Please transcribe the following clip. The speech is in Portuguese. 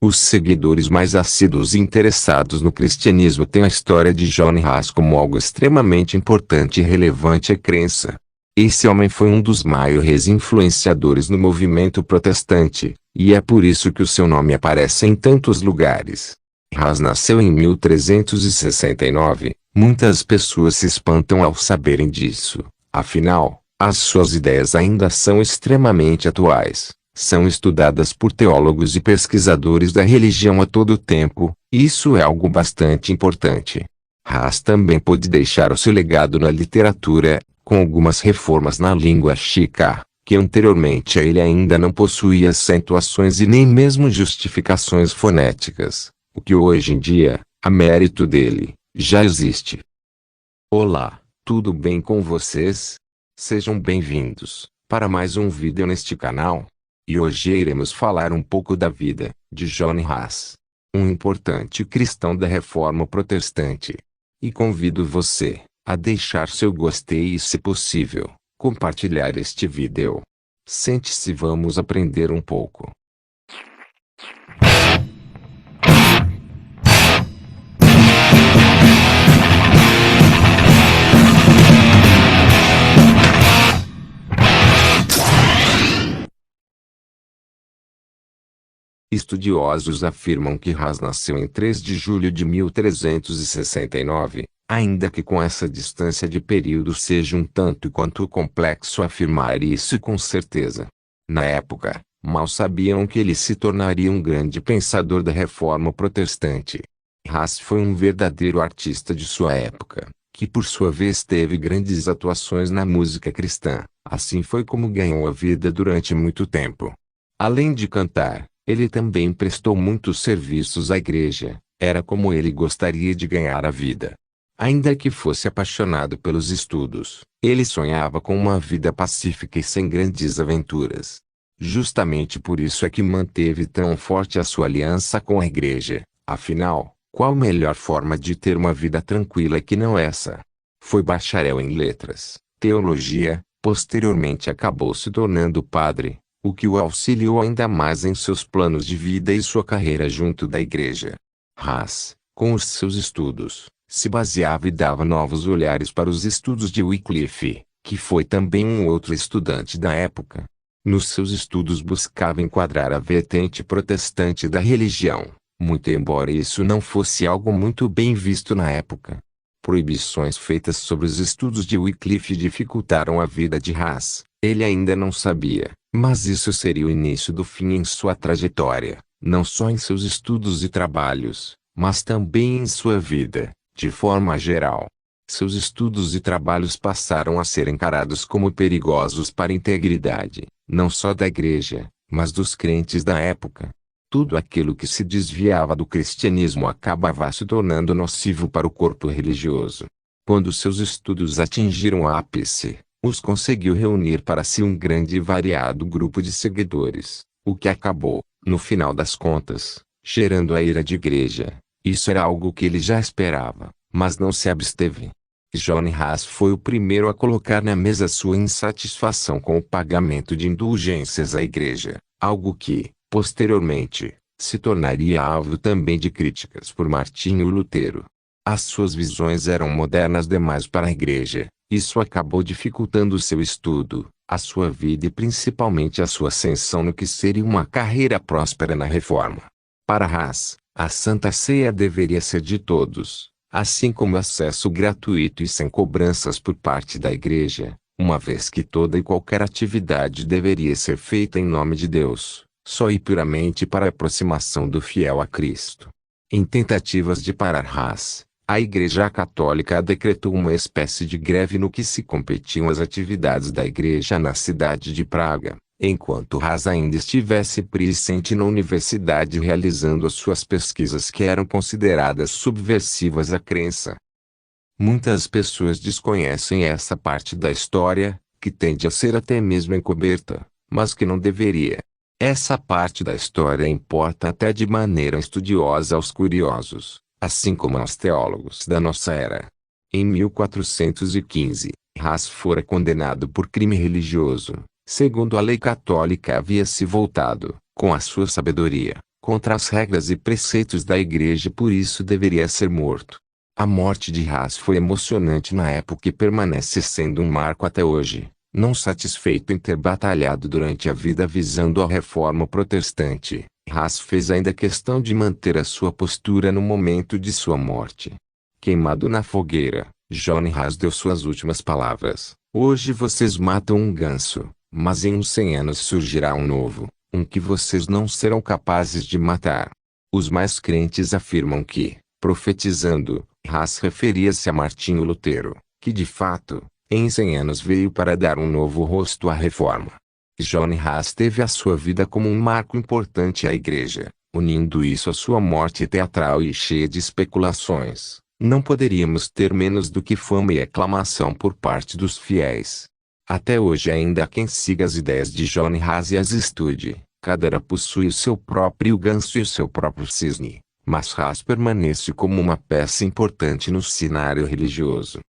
Os seguidores mais assíduos e interessados no cristianismo têm a história de John Huss como algo extremamente importante e relevante à crença. Esse homem foi um dos maiores influenciadores no movimento protestante, e é por isso que o seu nome aparece em tantos lugares. Huss nasceu em 1369. Muitas pessoas se espantam ao saberem disso. Afinal, as suas ideias ainda são extremamente atuais. São estudadas por teólogos e pesquisadores da religião a todo tempo. Isso é algo bastante importante. Huss também pôde deixar o seu legado na literatura, com algumas reformas na língua chica, que anteriormente a ele ainda não possuía acentuações e nem mesmo justificações fonéticas, o que hoje em dia, a mérito dele, já existe. Olá, tudo bem com vocês? Sejam bem-vindos para mais um vídeo neste canal. E hoje iremos falar um pouco da vida de John Huss, um importante cristão da Reforma Protestante. E convido você a deixar seu gostei e, se possível, compartilhar este vídeo. Sente-se, vamos aprender um pouco. Estudiosos afirmam que Huss nasceu em 3 de julho de 1369, ainda que com essa distância de período seja um tanto quanto complexo afirmar isso com certeza. Na época, mal sabiam que ele se tornaria um grande pensador da Reforma Protestante. Huss foi um verdadeiro artista de sua época, que por sua vez teve grandes atuações na música cristã. Assim foi como ganhou a vida durante muito tempo. Além de cantar, ele também prestou muitos serviços à igreja. Era como ele gostaria de ganhar a vida. Ainda que fosse apaixonado pelos estudos, ele sonhava com uma vida pacífica e sem grandes aventuras. Justamente por isso é que manteve tão forte a sua aliança com a igreja. Afinal, qual melhor forma de ter uma vida tranquila que não essa? Foi bacharel em letras, teologia, posteriormente acabou se tornando padre, o que o auxiliou ainda mais em seus planos de vida e sua carreira junto da igreja. Huss, com os seus estudos, se baseava e dava novos olhares para os estudos de Wycliffe, que foi também um outro estudante da época. Nos seus estudos buscava enquadrar a vertente protestante da religião, muito embora isso não fosse algo muito bem visto na época. Proibições feitas sobre os estudos de Wycliffe dificultaram a vida de Huss. Ele ainda não sabia, mas isso seria o início do fim em sua trajetória, não só em seus estudos e trabalhos, mas também em sua vida, de forma geral. Seus estudos e trabalhos passaram a ser encarados como perigosos para a integridade, não só da igreja, mas dos crentes da época. Tudo aquilo que se desviava do cristianismo acabava se tornando nocivo para o corpo religioso. Quando seus estudos atingiram o ápice, os conseguiu reunir para si um grande e variado grupo de seguidores, o que acabou, no final das contas, gerando a ira de igreja. Isso era algo que ele já esperava, mas não se absteve. John Huss foi o primeiro a colocar na mesa sua insatisfação com o pagamento de indulgências à igreja, algo que, posteriormente, se tornaria alvo também de críticas por Martinho Lutero. As suas visões eram modernas demais para a igreja. Isso acabou dificultando seu estudo, a sua vida e principalmente a sua ascensão no que seria uma carreira próspera na Reforma. Para Huss, a Santa Ceia deveria ser de todos, assim como acesso gratuito e sem cobranças por parte da igreja, uma vez que toda e qualquer atividade deveria ser feita em nome de Deus, só e puramente para a aproximação do fiel a Cristo. Em tentativas de parar Huss, a Igreja Católica decretou uma espécie de greve no que se competiam as atividades da igreja na cidade de Praga, enquanto Huss ainda estivesse presente na universidade realizando as suas pesquisas que eram consideradas subversivas à crença. Muitas pessoas desconhecem essa parte da história, que tende a ser até mesmo encoberta, mas que não deveria. Essa parte da história importa até de maneira estudiosa aos curiosos, assim como aos teólogos da nossa era. Em 1415, Huss fora condenado por crime religioso. Segundo a lei católica havia se voltado, com a sua sabedoria, contra as regras e preceitos da igreja e por isso deveria ser morto. A morte de Haas foi emocionante na época e permanece sendo um marco até hoje. Não satisfeito em ter batalhado durante a vida visando a reforma protestante, Haas fez ainda questão de manter a sua postura no momento de sua morte. Queimado na fogueira, John Haas deu suas últimas palavras. Hoje vocês matam um ganso, mas em uns 100 anos surgirá um novo, um que vocês não serão capazes de matar. Os mais crentes afirmam que, profetizando, Haas referia-se a Martinho Lutero, que de fato, em 100 anos veio para dar um novo rosto à reforma. John Haas teve a sua vida como um marco importante à igreja, unindo isso à sua morte teatral e cheia de especulações. Não poderíamos ter menos do que fama e aclamação por parte dos fiéis. Até hoje ainda há quem siga as ideias de John Haas e as estude. Cada era possui o seu próprio ganso e o seu próprio cisne, mas Haas permanece como uma peça importante no cenário religioso.